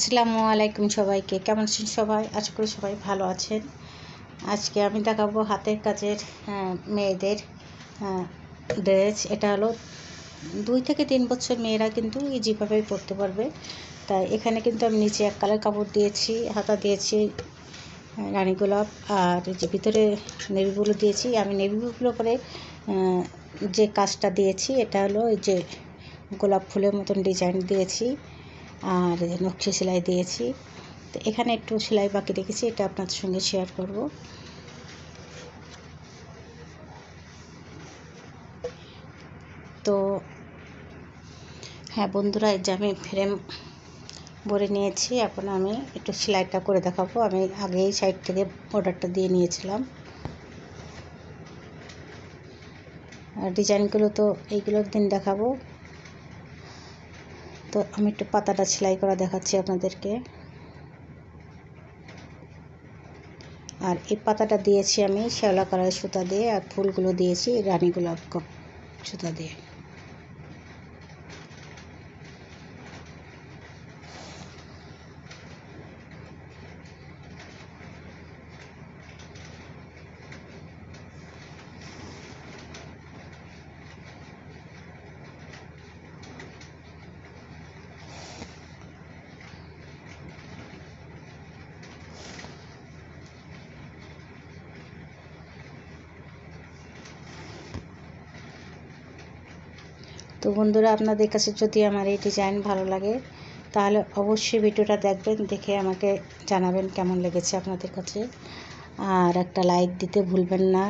আসসালামু আলাইকুম সবাইকে। কেমন আছেন সবাই? আশা করি সবাই ভালো আছেন। আজকে আমি দেখাবো হাতের কাজের মেয়েদের ড্রেস। এটা হলো 2 থেকে 3 বছর মেয়েরা কিন্তু ইজিভাবেই পরতে পারবে। তাই এখানে কিন্তু আমি নিচে এক কালার কাপড় দিয়েছি, হাতা দিয়েছি রানী গোলাপ, আর যে ভিতরে নেভি ব্লু দিয়েছি। আমি নেভি ব্লু করে যে কাজটা দিয়েছি এটা হলো এই যে গোলাপ ফুলের মতন ডিজাইন দিয়েছি আর নকশি সেলাই দিয়েছি। তো এখানে একটু সেলাই বাকি রেখেছি, এটা আপনাদের সঙ্গে শেয়ার করব। তো হ্যাঁ বন্ধুরা, এই যে আমি ফ্রেম ভরে নিয়েছি। এখন আমি একটু সেলাইটা করে দেখাবো। আমি আগেই সাইড থেকে অর্ডারটা দিয়ে নিয়েছিলাম। আর ডিজাইনগুলো তো এইগুলোর দিন দেখাবো। তো আমি একটু পাতাটা সেলাই করা দেখাচ্ছি আপনাদেরকে। আর এই পাতাটা দিয়েছি আমি শ্যাওলা কালারের সুতা দিয়ে, আর ফুলগুলো দিয়েছি রানী গোলাপ সুতা দিয়ে। তো বন্ধুরা, আপনাদের কাছে যদি আমার এই ডিজাইন ভালো লাগে তাহলে অবশ্যই ভিডিওটা দেখবেন, দেখে আমাকে জানাবেন কেমন লেগেছে আপনাদের কাছে। আর একটা লাইক দিতে ভুলবেন না,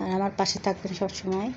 আর আমার পাশে থাকবেন সব সময়।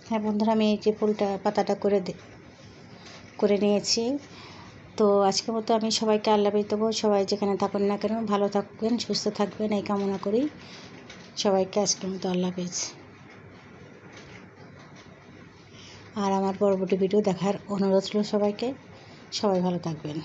হ্যাঁ বন্ধুরা, আমি এই যে ফুলটা পাতাটা করে নিয়েছি। তো আজকের মতো আমি সবাইকে আল্লাহ হাফেজ দেবো। সবাই যেখানে থাকুন না কেন ভালো থাকবেন, সুস্থ থাকবেন, এই কামনা করি। সবাইকে আজকের মতো আল্লাহ হাফেজ। আর আমার পরবর্তী ভিডিও দেখার অনুরোধ রইল সবাইকে। সবাই ভালো থাকবেন।